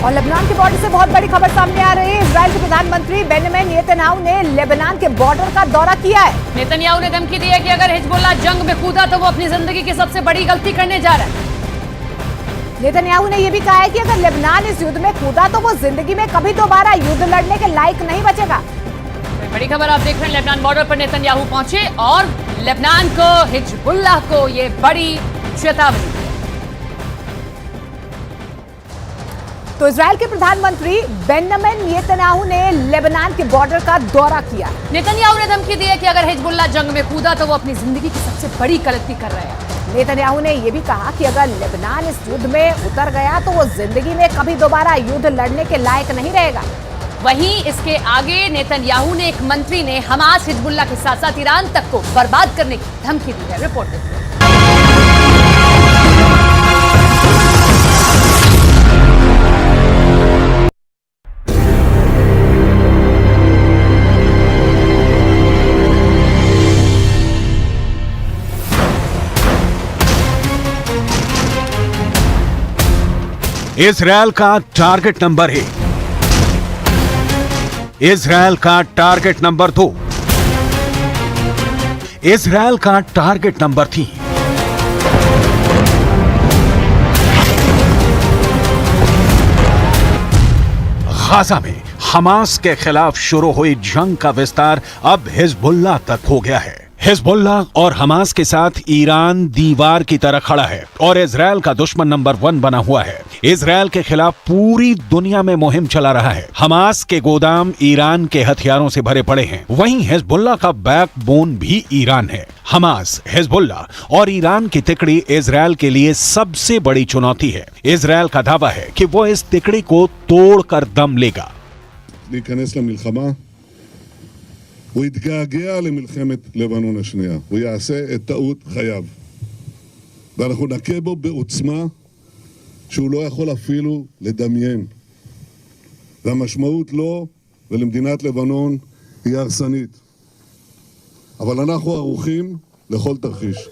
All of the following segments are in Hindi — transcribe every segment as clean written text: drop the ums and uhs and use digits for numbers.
और लेबनान के बॉर्डर से बहुत बड़ी खबर सामने आ रही है। इजराइल के प्रधानमंत्री बेंजामिन नेतन्याहू ने लेबनान के बॉर्डर का दौरा किया है। नेतन्याहू ने धमकी दी है कि अगर हिजबुल्लाह जंग में कूदा तो वो अपनी जिंदगी की सबसे बड़ी गलती करने जा रहा है। नेतन्याहू ने यह भी कहा है कि अगर लेबनान इस युद्ध में कूदा तो वो जिंदगी में कभी दोबारा युद्ध लड़ने के लायक नहीं बचेगा। बड़ी खबर आप देख रहे हैं, लेबनान बॉर्डर पर नेतन्याहू पहुंचे और लेबनान को, हिजबुल्लाह को ये बड़ी चेतावनी। तो इजराइल के प्रधानमंत्री बेंजामिन नेतन्याहू ने लेबनान के बॉर्डर का दौरा किया। नेतन्याहू ने धमकी दी है कि अगर हिजबुल्लाह जंग में कूदा तो वो अपनी जिंदगी की सबसे बड़ी गलती कर रहे हैं। नेतन्याहू ने यह भी कहा कि अगर लेबनान इस युद्ध में उतर गया तो वो जिंदगी में कभी दोबारा युद्ध लड़ने के लायक नहीं रहेगा। वहीं इसके आगे नेतन्याहू ने एक मंत्री ने हमास, हिजबुल्लाह के साथ साथ ईरान तक को बर्बाद करने की धमकी दी है। रिपोर्ट देखिए। इजरायल का टारगेट नंबर 1, इजरायल का टारगेट नंबर 2, इजरायल का टारगेट नंबर 3। गाजा में हमास के खिलाफ शुरू हुई जंग का विस्तार अब हिजबुल्लाह तक हो गया है। हिजबुल्लाह और हमास के साथ ईरान दीवार की तरह खड़ा है और इजरायल का दुश्मन नंबर 1 बना हुआ है। इजरायल के खिलाफ पूरी दुनिया में मुहिम चला रहा है। हमास के गोदाम ईरान के हथियारों से भरे पड़े हैं। वहीं हिजबुल्लाह का बैकबोन भी ईरान है। हमास, हिजबुल्लाह और ईरान की तिकड़ी इजरायल के लिए सबसे बड़ी चुनौती है। इजरायल का दावा है कि वो इस तिकड़ी को तोड़कर दम लेगा। הוא יתגעגע למלחמת לבנון השנייה, הוא יעשה את טעות חייו, ואנחנו נכה בו בעוצמה שהוא לא יכול אפילו לדמיין, והמשמעות לו ולמדינת לבנון היא הרסנית, אבל אנחנו ערוכים לכל תרחיש.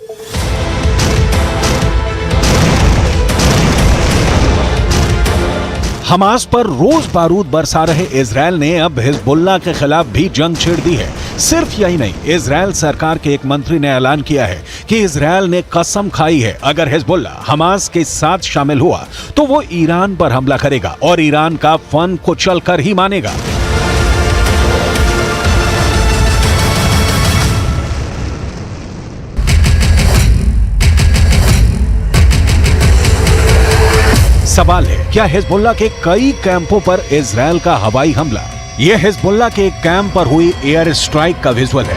हमास पर रोज बारूद बरसा रहे इजरायल ने अब हिजबुल्लाह के खिलाफ भी जंग छेड़ दी है। सिर्फ यही नहीं, इजरायल सरकार के एक मंत्री ने ऐलान किया है कि इजरायल ने कसम खाई है अगर हिजबुल्लाह हमास के साथ शामिल हुआ तो वो ईरान पर हमला करेगा और ईरान का फन कुचल कर ही मानेगा। सवाल है, क्या हिजबुल्लाह के कई कैंपों पर इजरायल का हवाई हमला? यह हिजबुल्लाह के एक कैंप पर हुई एयर स्ट्राइक का विजुअल है।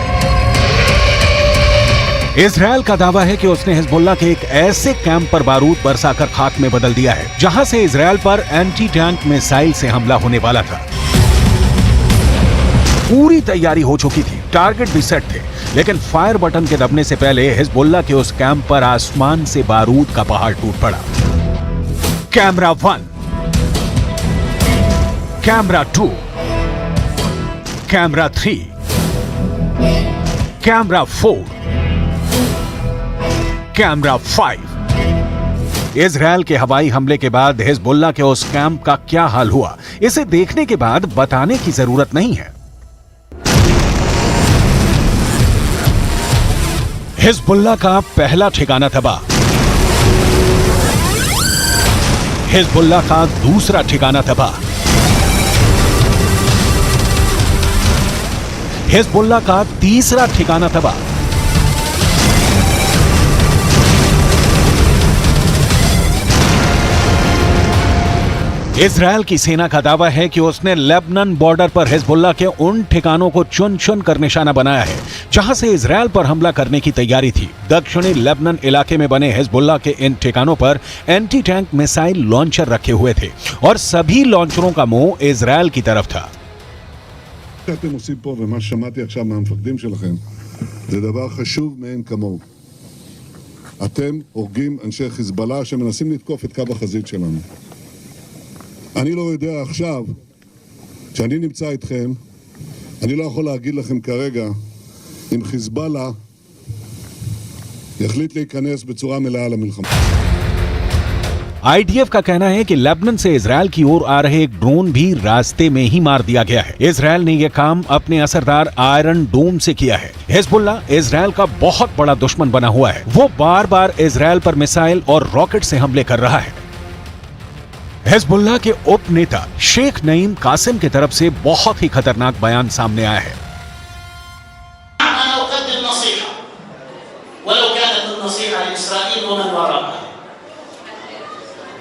इजरायल का दावा है कि उसने हिजबुल्लाह के एक ऐसे कैंप पर बारूद बरसाकर खाक में बदल दिया है जहां से इजरायल पर एंटी टैंक मिसाइल से हमला होने वाला था। पूरी तैयारी हो चुकी थी, टारगेट भी सेट थे, लेकिन फायर बटन के दबने से पहले हिजबुल्लाह के उस कैंप पर आसमान से बारूद का पहाड़ टूट पड़ा। Camera 1, camera 2, camera 3, camera 4, camera 5। Israel के हवाई हमले के बाद हिजबुल्लाह के उस कैंप का क्या हाल हुआ, इसे देखने के बाद बताने की जरूरत नहीं है। हिजबुल्लाह का पहला ठिकाना तबाह, हिजबुल्लाह का दूसरा ठिकाना तबाह, हिजबुल्लाह का तीसरा ठिकाना तबाह, इजरायल की सेना का दावा है कि उसने लेबनान बॉर्डर पर हिजबुल्लाह के उन ठिकानों को चुन चुन कर निशाना बनाया है जहां से इजरायल पर हमला करने की तैयारी थी। दक्षिणी लेबनान इलाके में बने हिजबुल्लाह के इन ठिकानों पर एंटी टैंक मिसाइल लॉन्चर रखे हुए थे और सभी लॉन्चरों का मुंह इजरायल की तरफ था। אתם עושים פה ומה ששמעתי עכשיו מהמפקדים שלכם זה דבר חשוב מאין כמוהו. אתם הורגים אנשי חיזבאללה שמנסים לתקוף את קו החזית שלנו. אני לא יודע עכשיו, כשאני נמצא איתכם, אני לא יכול להגיד לכם כרגע אם חיזבאללה יחליט להיכנס בצורה מלאה למלחמה. आईडीएफ का कहना है कि लेबनान से इजरायल की ओर आ रहे एक ड्रोन भी रास्ते में ही मार दिया गया है। इजरायल ने यह काम अपने असरदार आयरन डोम से किया है। हिजबुल्लाह इजरायल का बहुत बड़ा दुश्मन बना हुआ है। वो बार बार इजरायल पर मिसाइल और रॉकेट से हमले कर रहा है। हिजबुल्लाह के उप नेता शेख नईम कासिम की तरफ से बहुत ही खतरनाक बयान सामने आया है।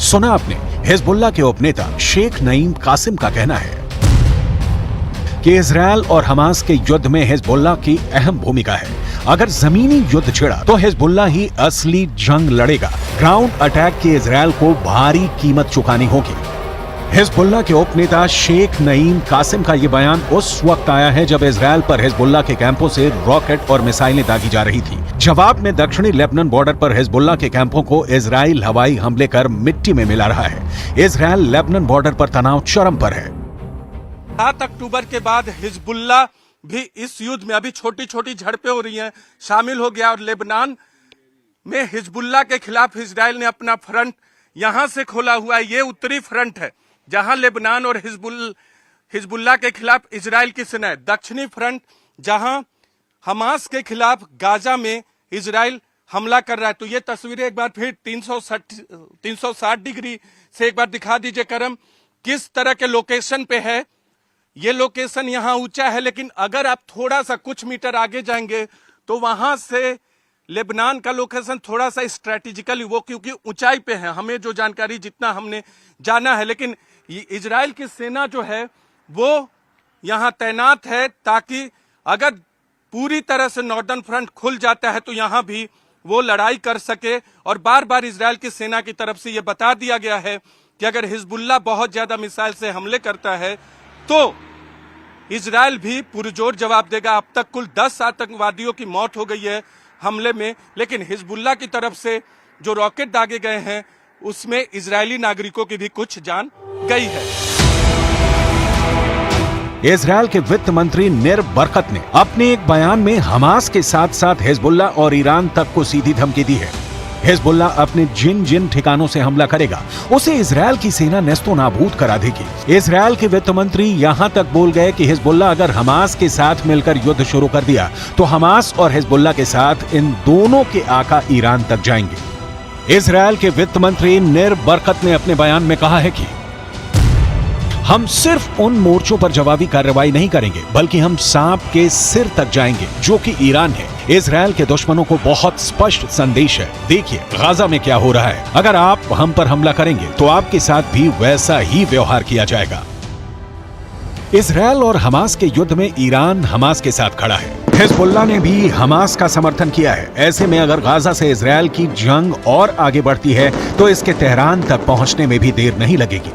सुना आपने, हिजबुल्लाह के उपनेता शेख नईम कासिम का कहना है कि इजरायल और हमास के युद्ध में हिजबुल्लाह की अहम भूमिका है। अगर जमीनी युद्ध छिड़ा तो हिजबुल्लाह ही असली जंग लड़ेगा। ग्राउंड अटैक की इजरायल को भारी कीमत चुकानी होगी। हिजबुल्लाह के उपनेता शेख नईम कासिम का यह बयान उस वक्त आया है जब इजरायल पर हिजबुल्लाह के कैंपों से रॉकेट और मिसाइलें दागी जा रही थी। जवाब में दक्षिणी लेबनान बॉर्डर पर हिजबुल्लाह के कैंपों को इजरायल हवाई हमले कर मिट्टी में मिला रहा है। इजरायल लेबनान बॉर्डर पर तनाव चरम पर है। 7 अक्टूबर के बाद हिजबुल्लाह भी इस युद्ध में, अभी छोटी छोटी झड़पें हो रही हैं, शामिल हो गया। और लेबनान में हिजबुल्लाह के खिलाफ इजरायल ने अपना फ्रंट यहां से खोला हुआ है। ये उत्तरी फ्रंट है जहां लेबनान और हिजबुल्लाह के खिलाफ इजरायल की सेना है। दक्षिणी फ्रंट जहां हमास के खिलाफ गाजा में इजरायल हमला कर रहा है। तो ये तस्वीरें एक बार फिर 360 डिग्री से एक बार दिखा दीजिए करम, किस तरह के लोकेशन पे है। ये लोकेशन यहाँ ऊंचा है, लेकिन अगर आप थोड़ा सा कुछ मीटर आगे जाएंगे तो वहां से लेबनान का लोकेशन थोड़ा सा स्ट्रेटेजिकली, वो क्योंकि ऊंचाई पे है, हमें जो जानकारी जितना हमने जाना है। लेकिन इजरायल की सेना जो है वो यहाँ तैनात है ताकि अगर पूरी तरह से नॉर्दर्न फ्रंट खुल जाता है तो यहाँ भी वो लड़ाई कर सके। और बार बार इजरायल की सेना की तरफ से ये बता दिया गया है कि अगर हिजबुल्लाह बहुत ज्यादा मिसाइल से हमले करता है तो इजरायल भी पुरजोर जवाब देगा। अब तक कुल 10 आतंकवादियों की मौत हो गई है हमले में, लेकिन हिजबुल्लाह की तरफ से जो रॉकेट दागे गए हैं उसमें इजरायली नागरिकों की भी कुछ जान गई है। इजरायल के वित्त मंत्री निर बरकत ने अपने एक बयान में हमास के साथ साथ हिजबुल्लाह और ईरान तक को सीधी धमकी दी है। हिजबुल्लाह अपने जिन जिन ठिकानों से हमला करेगा उसे इजरायल की सेना नेस्तो नाबूद करा देगी। इजरायल के वित्त मंत्री यहां तक बोल गए कि हिजबुल्लाह अगर हमास के साथ मिलकर युद्ध शुरू कर दिया तो हमास और हिजबुल्लाह के साथ इन दोनों के आका ईरान तक जाएंगे। इजरायल के वित्त मंत्री निर बरकत ने अपने बयान में कहा है कि हम सिर्फ उन मोर्चों पर जवाबी कार्रवाई नहीं करेंगे बल्कि हम सांप के सिर तक जाएंगे जो कि ईरान है। इजरायल के दुश्मनों को बहुत स्पष्ट संदेश है, देखिए गाजा में क्या हो रहा है। अगर आप हम पर हमला करेंगे तो आपके साथ भी वैसा ही व्यवहार किया जाएगा। इजरायल और हमास के युद्ध में ईरान हमास के साथ खड़ा है। हिजबुल्लाह ने भी हमास का समर्थन किया है। ऐसे में अगर गाजा से इजरायल की जंग और आगे बढ़ती है तो इसके तेहरान तक पहुंचने में भी देर नहीं लगेगी।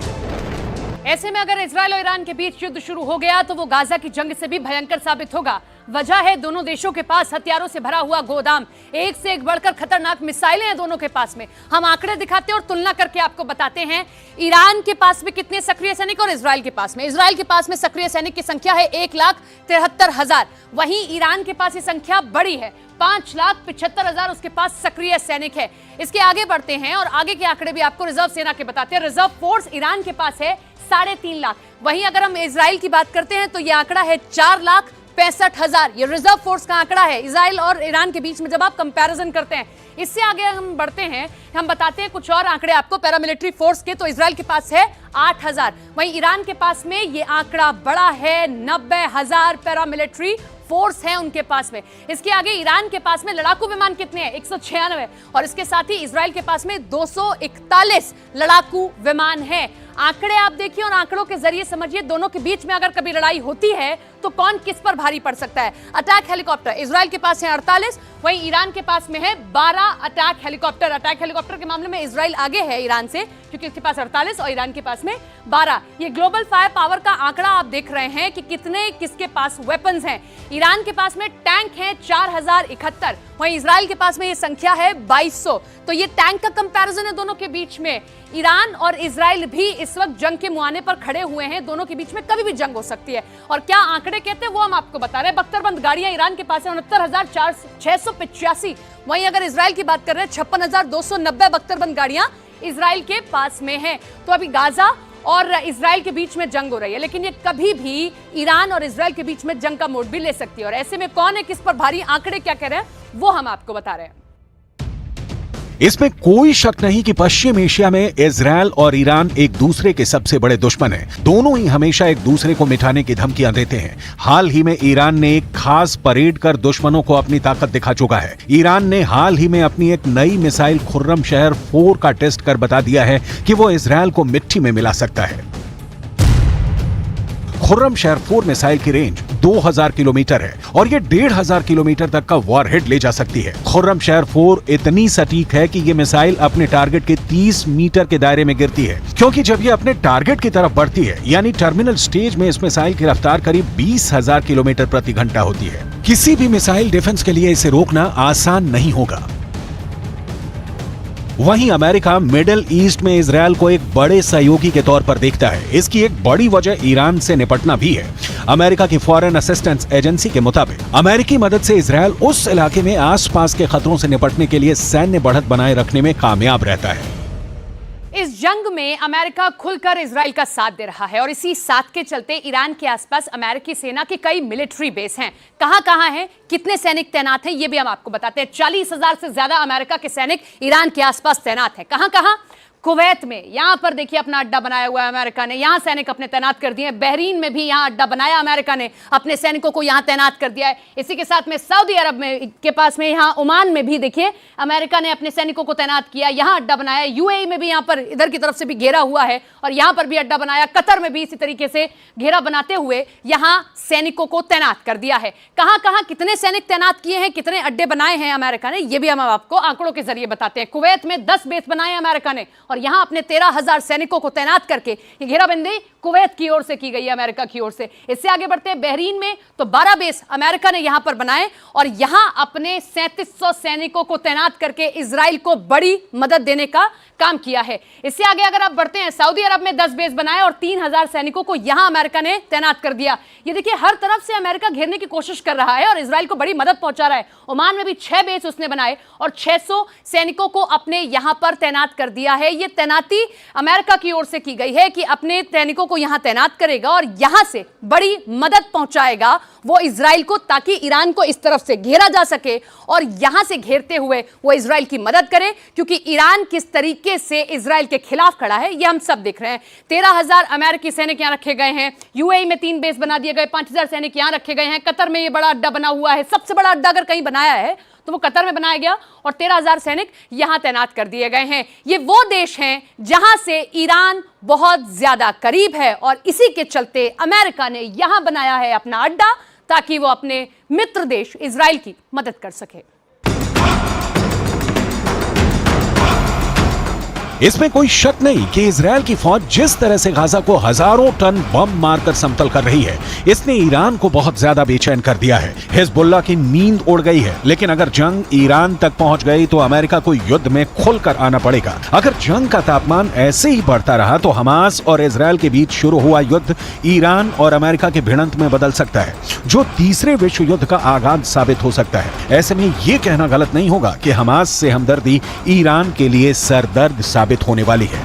ऐसे में अगर इजरायल और ईरान के बीच युद्ध शुरू हो गया तो वो गाजा की जंग से भी भयंकर साबित होगा। वजह है दोनों देशों के पास हथियारों से भरा हुआ गोदाम, एक से एक बढ़कर खतरनाक मिसाइलें हैं दोनों के पास में। हम आंकड़े दिखाते हैं और तुलना करके आपको बताते हैं ईरान के पास में कितने सक्रिय सैनिक और इजरायल के पास में। इजरायल के पास में सक्रिय सैनिक की संख्या है 1,73,000, वहीं ईरान के पास ये संख्या बड़ी है, 5,75,000 उसके पास सक्रिय सैनिक है। इसके आगे बढ़ते हैं और आगे के आंकड़े भी आपको रिजर्व सेना के बताते हैं। रिजर्व फोर्स ईरान के पास है 3.5 लाख। वहीं अगर हम इजराइल की बात करते हैं तो यह आंकड़ा है 4,65,000। ये रिजर्व फोर्स का आंकड़ा है इजराइल और ईरान के बीच में जब आप कंपैरिजन करते हैं। इससे आगे हम बढ़ते हैं, हम बताते हैं कुछ और आंकड़े आपको पैरामिलिट्री फोर्स के। तो इजराइल के पास है 8,000, वहीं ईरान के पास में ये आंकड़ा बड़ा है, 90,000 पैरामिलिट्री फोर्स है उनके पास में। इसके आगे ईरान के पास में लड़ाकू विमान कितने हैं? 196, और इसके साथ ही इजराइल के पास में 241 लड़ाकू विमान है। आंकड़े आप देखिए और आंकड़ों के जरिए समझिए, दोनों के बीच में अगर कभी लड़ाई होती है तो कौन किस पर भारी पड़ सकता है? अटैक हेलीकॉप्टर इजराइल के पास है 48, वहीं ईरान के पास में है 12 अटैक हेलीकॉप्टर। अटैक हेलीकॉप्टर के मामले में इजराइल आगे है ईरान से, क्योंकि इसके पास 48 और ईरान के पास में 12। ये ग्लोबल फायर पावर का आंकड़ा आप देख रहे हैं कि कितने किसके पास वेपन्स हैं। ईरान के पास में टैंक हैं 4071, वहीं इजराइल के पास में ये संख्या है 2200। तो ये टैंक का कंपैरिजन है दोनों के बीच में। ईरान और इजराइल भी इस वक्त जंग के मुहाने पर खड़े हुए हैं, दोनों के बीच में कभी भी जंग हो सकती है। और क्या आंकड़े कहते हैं वो हम आपको बता रहे हैं। बख्तरबंद गाड़ियां ईरान के पास है 69,685, वहीं अगर इजराइल की बात कर रहे हैं 56,290 बख्तरबंद गाड़ियां इजराइल के पास में है। तो अभी गाजा और इजराइल के बीच में जंग हो रही है, लेकिन ये कभी भी ईरान और इजराइल के बीच में जंग का मोड़ भी ले सकती है। और ऐसे में कौन है किस पर भारी, आंकड़े क्या कह रहे हैं वो हम आपको बता रहे हैं। इसमें कोई शक नहीं कि पश्चिम एशिया में इजराइल और ईरान एक दूसरे के सबसे बड़े दुश्मन हैं। दोनों ही हमेशा एक दूसरे को मिटाने की धमकियां देते हैं। हाल ही में ईरान ने एक खास परेड कर दुश्मनों को अपनी ताकत दिखा चुका है। ईरान ने हाल ही में अपनी एक नई मिसाइल खुर्रमशहर 4 का टेस्ट कर बता दिया है कि वो इजराइल को मिट्टी में मिला सकता है। खुर्रमशहर 4 मिसाइल की रेंज 2000 किलोमीटर है और ये 1500 किलोमीटर तक का वॉरहेड ले जा सकती है। खुर्रमशहर 4 इतनी सटीक है कि ये मिसाइल अपने टारगेट के 30 मीटर के दायरे में गिरती है, क्योंकि जब ये अपने टारगेट की तरफ बढ़ती है यानी टर्मिनल स्टेज में इस मिसाइल की रफ्तार करीब 20,000 किलोमीटर प्रति घंटा होती है। किसी भी मिसाइल डिफेंस के लिए इसे रोकना आसान नहीं होगा। वहीं अमेरिका मिडिल ईस्ट में इजरायल को एक बड़े सहयोगी के तौर पर देखता है। इसकी एक बड़ी वजह ईरान से निपटना भी है। अमेरिका की फॉरेन असिस्टेंस एजेंसी के मुताबिक अमेरिकी मदद से इजरायल उस इलाके में आसपास के खतरों से निपटने के लिए सैन्य बढ़त बनाए रखने में कामयाब रहता है। इस जंग में अमेरिका खुलकर इजराइल का साथ दे रहा है और इसी साथ के चलते ईरान के आसपास अमेरिकी सेना के कई मिलिट्री बेस हैं। कहां हैं, कितने सैनिक तैनात हैं, ये भी हम आपको बताते हैं। 40,000 से ज्यादा अमेरिका के सैनिक ईरान के आसपास तैनात हैं। कहां? कुवैत में, यहां पर देखिए अपना अड्डा बनाया हुआ है अमेरिका ने, यहां सैनिक अपने तैनात कर दिए हैं। बहरीन में भी यहां अड्डा बनाया अमेरिका ने, अपने सैनिकों को यहां तैनात कर दिया है। इसी के साथ में सऊदी अरब में के पास में, यहां ओमान में भी देखिए अमेरिका ने अपने सैनिकों को तैनात किया, यहां अड्डा बनाया। यूएई में भी यहां पर इधर की तरफ से भी घेरा हुआ है और यहां पर भी अड्डा बनाया। कतर में भी इसी तरीके से घेरा बनाते हुए यहां सैनिकों को तैनात कर दिया है। कहां कितने सैनिक तैनात किए हैं, कितने अड्डे बनाए हैं अमेरिका ने, यह भी हम आपको आंकड़ों के जरिए बताते हैं। कुवैत में 10 बेस बनाए अमेरिका ने और यहां अपने 13,000 सैनिकों को तैनात करके ये घेराबंदी कुवैत की ओर से की गई है, अमेरिका की ओर से। इससे आगे बढ़ते हैं बहरीन में, तो 12 बेस अमेरिका ने यहां पर बनाए और यहां अपने 3700 सैनिकों को तैनात करके इजराइल को बड़ी मदद देने का काम किया है। इससे आगे अगर आप बढ़ते हैं, सऊदी अरब में 10 बेस बनाए और 3000 सैनिकों को यहां अमेरिका ने तैनात कर दिया। ये देखिए हर तरफ से अमेरिका घेरने की कोशिश कर रहा है और इजराइल को बड़ी मदद पहुंचा रहा है। ओमान में भी 6 बेस उसने बनाए और 600 सैनिकों को अपने यहां पर तैनात कर दिया है। ये तैनाती अमेरिका की ओर से की गई है कि अपने सैनिकों को यहां तैनात करेगा और यहां से बड़ी मदद पहुंचाएगा वो इजराइल को, ताकि ईरान को इस तरफ से घेरा जा सके और यहां से घेरते हुए वो इजराइल की मदद करे, क्योंकि ईरान किस तरीके से इजराइल के खिलाफ खड़ा है ये हम सब देख रहे हैं। 13,000 अमेरिकी सैनिक यहां रखे गए हैं। यूएई में 3 बेस बना दिए गए, 5,000 सैनिक यहां रखे गए हैं। कतर में ये बड़ा अड्डा बना हुआ है, सबसे बड़ा अड्डा अगर कहीं बनाया है तो वो कतर में बनाया गया और 13,000 सैनिक यहां तैनात कर दिए गए हैं। ये वो देश हैं जहां से ईरान बहुत ज्यादा करीब है और इसी के चलते अमेरिका ने यहां बनाया है अपना अड्डा, ताकि वो अपने मित्र देश इजराइल की मदद कर सके। इसमें कोई शक नहीं कि इजरायल की फौज जिस तरह से गाजा को हजारों टन बम मारकर समतल कर रही है, इसने ईरान को बहुत ज्यादा बेचैन कर दिया है। हिजबुल्लाह की नींद उड़ गई है। लेकिन अगर जंग ईरान तक पहुंच गई तो अमेरिका को युद्ध में खुलकर आना पड़ेगा। अगर जंग का तापमान ऐसे ही बढ़ता रहा तो हमास और इजरायल के बीच शुरू हुआ युद्ध ईरान और अमेरिका के भिड़ंत में बदल सकता है, जो तीसरे विश्व युद्ध का आगाज साबित हो सकता है। ऐसे में यह कहना गलत नहीं होगा कि हमास से हमदर्दी ईरान के लिए सरदर्द साबित होने वाली है।